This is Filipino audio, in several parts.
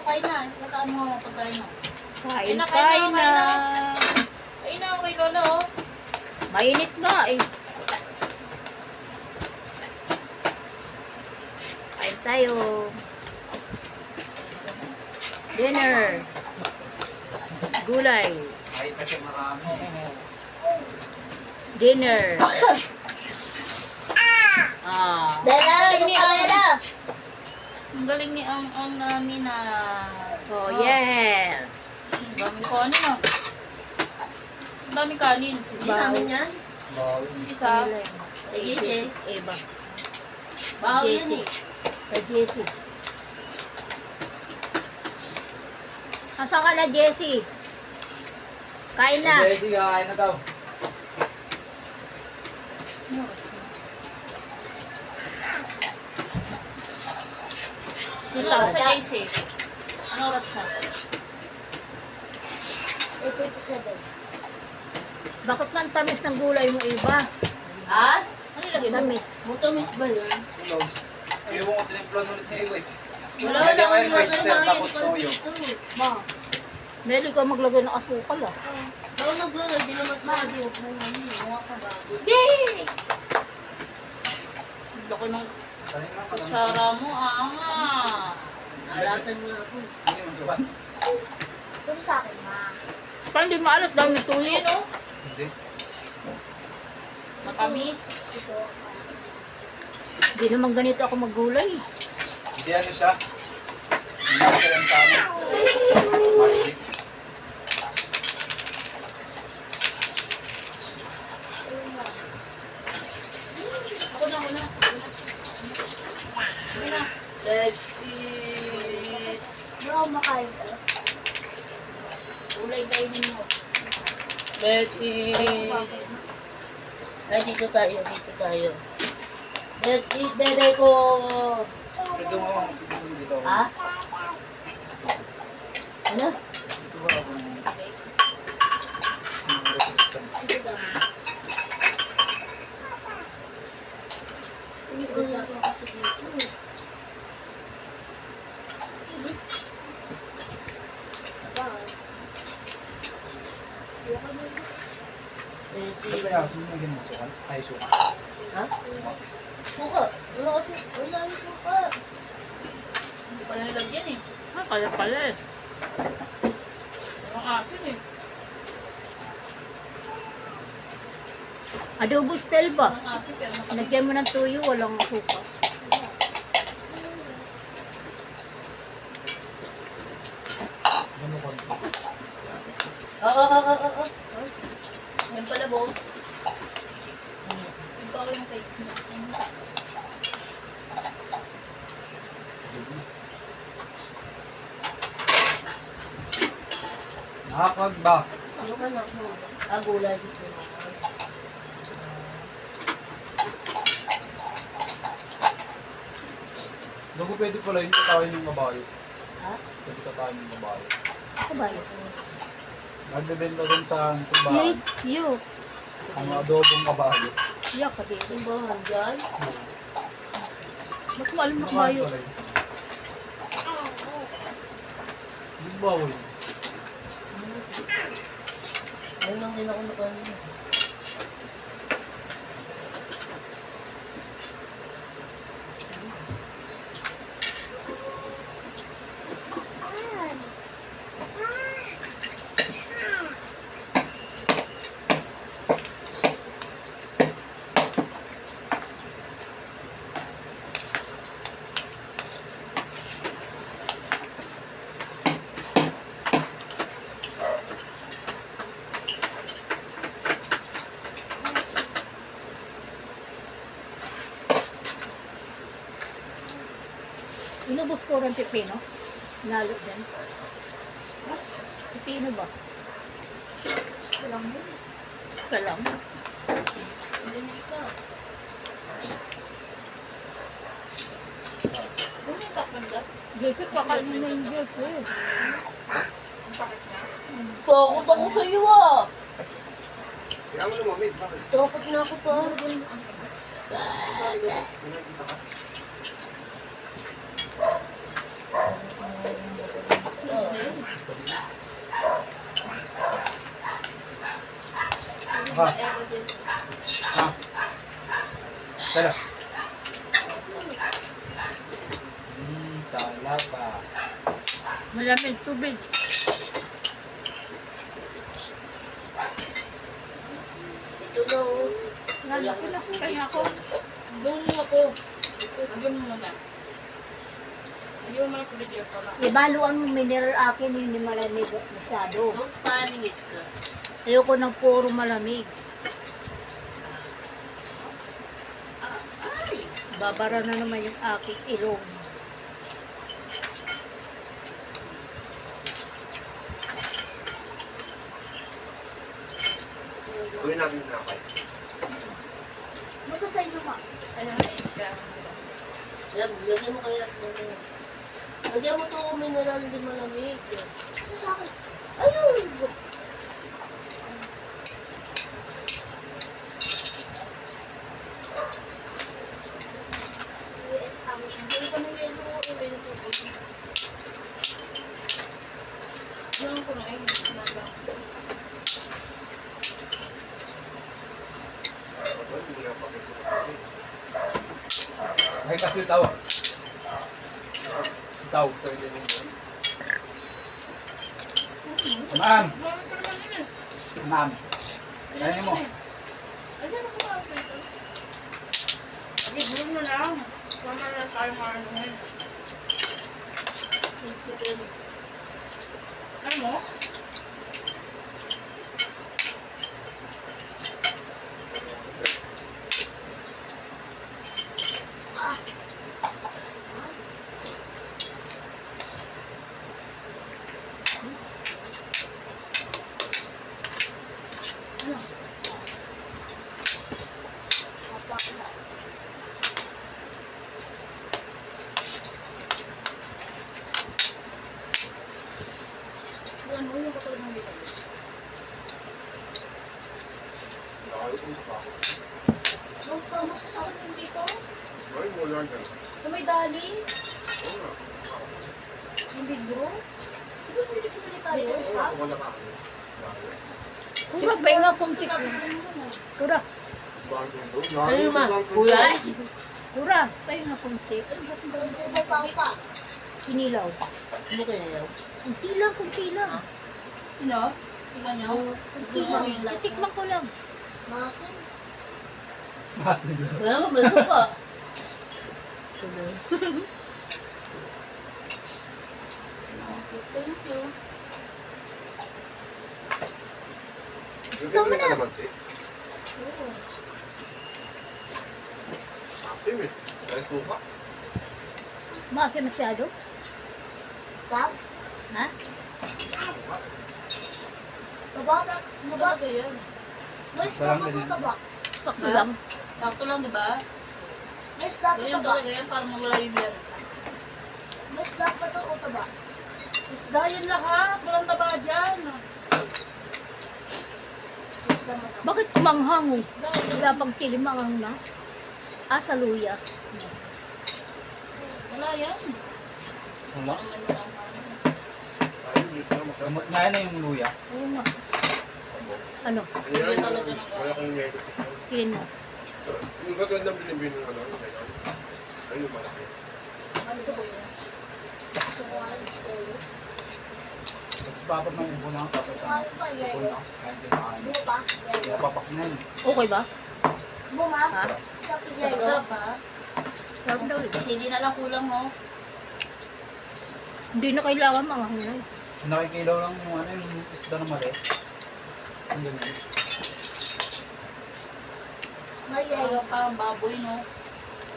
kain na. Nataan mo ang pagkain mo. Kain na, na. kain na kay Lolo. Mainit nga eh. Kain tayo. Dinner. Gulay. Kahit na siya marami. Dinner. Ah. Dala, yung kamera. Ang galing ni ang namin na. Oh, yes. Ang daming kanin ah. Ang daming kanin. Hindi namin yan. Bawal. Isa. Kay Jessie. Eva. Bawal yan eh. Kay Jessie. Asan ka na, Jessie? Kain na. Ready, kakain na daw. Ano oras na? Ano oras na, JC? Ano oras na? 8:27. Bakit ang tamis ng gulay mo, Eva? Ha? Ano ilagay mo? Tamis. Mutamis ba yun? Who knows? Ayaw ko tinimplan ulit na iwi. Wala Lagyan na mo ako yung oyster, nilagay tapos ng soyo. dito. Ma, meron ka maglagay ng asukal ah. Bawal naglagay, di naman maadio. Mga kabago. Yay! Laki ng Kanin na, kutsara mo, ah. Alatan nga ako. Hindi mo gawan. Ito sa akin, ma. Parang hindi maalat daw may tuyo. Tuyo, no? Hindi. Matamis. Ito. Hindi naman ganito ako maggulay. Hindi ano siya. Hindi ako siya yung tama. Magic. Ako na. Sige na. Let's eat. Bro, makain ka. Ulay kainin mo. Let's eat. Ay, dito tayo. Let's eat, bebe ko. Ito mo ako siguro dito ako. Ha? Ano? Dito ba ako? Sige daw. Ano ba yung sinigin mo? Sukan? Ay, sukan. Ha? Suka. Wala kasi. Wala yung suka. Hindi pa nalagyan eh. Ah, kaya pala eh. Ang asin eh. Adobo style ba? Ang asin pero matamis. Lagyan mo ng tuyo, walang suka. Ano konti? Oo. Yan pala bo. Ikaw yung taste na. Nakapag ba? Ano ka na? Gulay dito. Doon ko pwede pala yung tatawin ng babae. Ha? Pwede tatawin ng babae. Ako ba? Nagbebenta rin sa simbahan. You. Ang adobong kabayo. Yak ka din. Yung bahan dyan. Mas maalam na kayo. Hindi bawal. Ayun lang din ako nakain. Inubos ko rin pipino. Nalo din. Pipino ba? Walang yun. Salam. Hindi na isa. Ano yung takpan ka? Jesse, kakainin na yung Jesse. Takot ako sa'yo ah. Kaya mo lumamig, bakit? Takot na ako pa. Sabi ko, may nakita ka? Ha? Ha? Tara. Talaga. Malamig tubig. Ito na oh. Lalo ko na. Kaya ako. Doon mo ako. Lagyan mo muna. Lagyan mo muna tubig yan pa lang. Ibaluan mo mineral akin, hindi malamig masyado. Don't panic ka. Ayoko ng puro malamig. Ay! Babara na naman yung aking ilong. Gawin natin na kayo. Basta sa inyo, ma. Ano na ka? Lagyan mo kaya. Lagyan mo to mineral di malamig. Basta sa akin. Ayun! Hindi ko na yelo ko. Yan ko na eh. Hindi na pakito. Ay, kasi tao. Tao. Pwede mo yun. Ma'am. Ma'am. Kaya mo. Ayan ako ba? Sige, bulong mo lang. Tama na tayo maano ngayon. Ano mo? Ano yung katulad ng dito? Nakayos mo pa ako. Huwag ka masasakit yung dito. Ay, wala dyan. Sa may dali. Oo nga. Hindi bro. Di ba pwede pumili tayo? Oo nga, wala ka ako. Kura, pahinga kunti. Kura, Bagong doon. Ano ma? Bagong Kuya? kura, pahinga kunti. May pangpa. Sinilaw. Hindi ko yayaw. Kunti lang. Sino? Tingnan niyo. Kunti lang. Titikman ko lang. Masin. Masin. Wala mo, beso pa. Thank you. Bigyan mo na naman, eh. Asim eh. Dahil suka. Maasin masyado. Tap. Ha? Suka. Tabata. Mabaga yan. Mas dapat o taba? Sakto lang. Sakto lang, di ba? Mas dapat Ganyan taba? talaga yan para mawala yung biyansa. Mas dapat o taba? Isda yan lahat. Walang taba dyan. Isda mo taba. Bakit kumanghang? Isda yan. Wala pang sili, manghang na. Ah, sa luya. Wala yan. Wala. Ang ano lang. Ayun, dito na magkama. Gamot nga na yung luya. Oo nga. Ano? Ayan, wala kang negative. Tingin mo. Yung gagandang binibin ng ano, ayun yung malaki. Ano to ba yun? Gusto ko nga yung stelo. Tapos papat ng ibo lang. Tapos ang Ano pa ibo yun? lang. Kaya kinakain. Buo pa? Napapak na yun. Okay ba? Buo ma? Ha? Sa pigay ko? Sarap ba? Sarap daw eh. Sili na lang kulang mo. Hindi na kailangan manghang na eh. Nakikilaw lang yung ano yung isda na malis. Ang ganyan. May yayo. Parang baboy, no?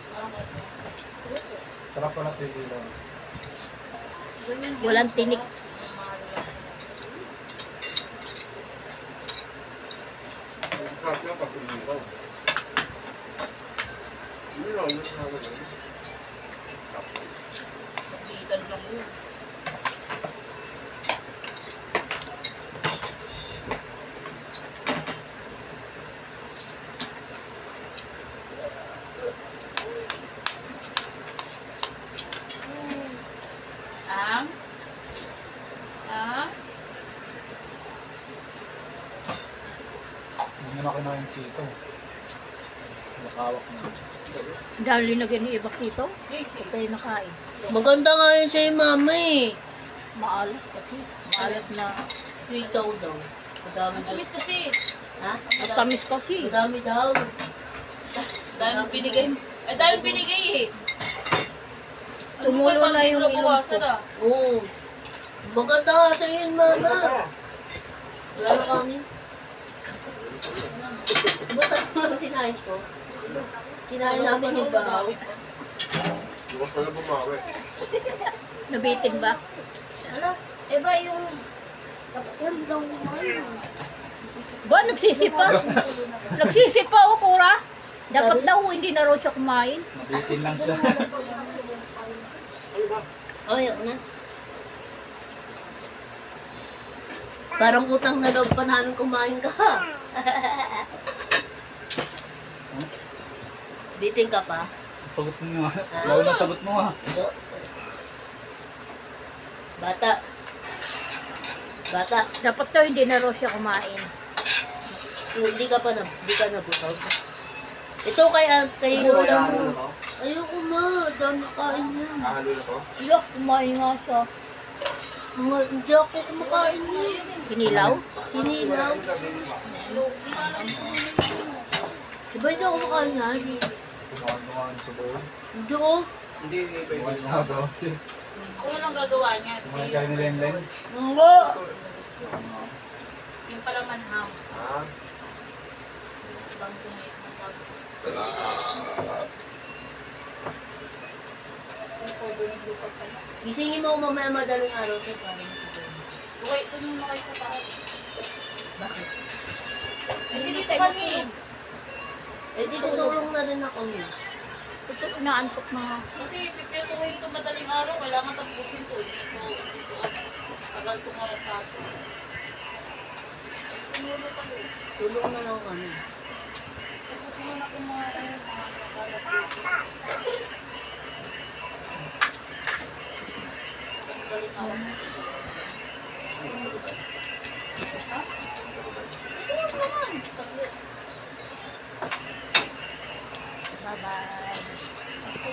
Parang Sarap pala ito yung ilaw. ganyan. Walang tinik. Ang sarap niya pag umilaw. Umilaw na sa hangin. Pagditan lang yun. Ang? Ang? Hindi na Sito. Nakawak na. Dahil linagyan ni ibak dito, Casey. tayo nakain. Maganda nga yun sa'yo, mama eh. Maalat kasi. Maalat na. Sweet daw daw. Madami Ang daw. tamis kasi. Ha? Matamis kasi. Madami daw. Dahil binigay. Eh, dahil binigay eh. Tumulo na yung ilong ko. Bawasan ah. Oo. Maganda nga sa'yo yun, mama. Wala na kanin. Butas mo lang sinahin ko. Kinain namin yung bahaw. Bukas pala bumawi. Nabitin ba? Ano? Eh ba yung... Dapat yan daw kumain. Ba, nagsisipa? Nagsisipa o kura? Dapat daw hindi na raw siya kumain. Nabitin lang siya. Ay, ako na. Parang utang na loob pa namin kumain ka. Biting ka pa? Sagot mo nga. Lalo na sagot mo nga. Bata. Bata. Dapat daw hindi na raw siya kumain. Hindi ka nabusog. Ito kay Lola mo. Ayoko ma, dami kain yan. Hahalo na to? Ila, kumain nga siya. Hindi ako kumakain yan. Kinilaw? Kinilaw. Diba hindi ako kumakain yan? Kumain sa bowl. Hindi oh. Hindi, pwede. Kumain na daw. Kung anong gagawa niya. Kumain kayo ni Lemlem. Hindi. Yung pala manham. Ah, Bang kumain. Gisingin mo ako mamaya madaling araw to para makikita. Okay, ito muna kayo sa taas. Bakit? Hindi dito kami. Eh di tutulong na rin ako. Totoo, naantok na nga. Kasi pipituhin ito madaling araw. Kailangan tapusin ko. Dito at tagal ko nga tapos. Tumulo pa ko. Tulong na lang kami. Tapusin mo na kumain. Madaling araw. Bye-bye.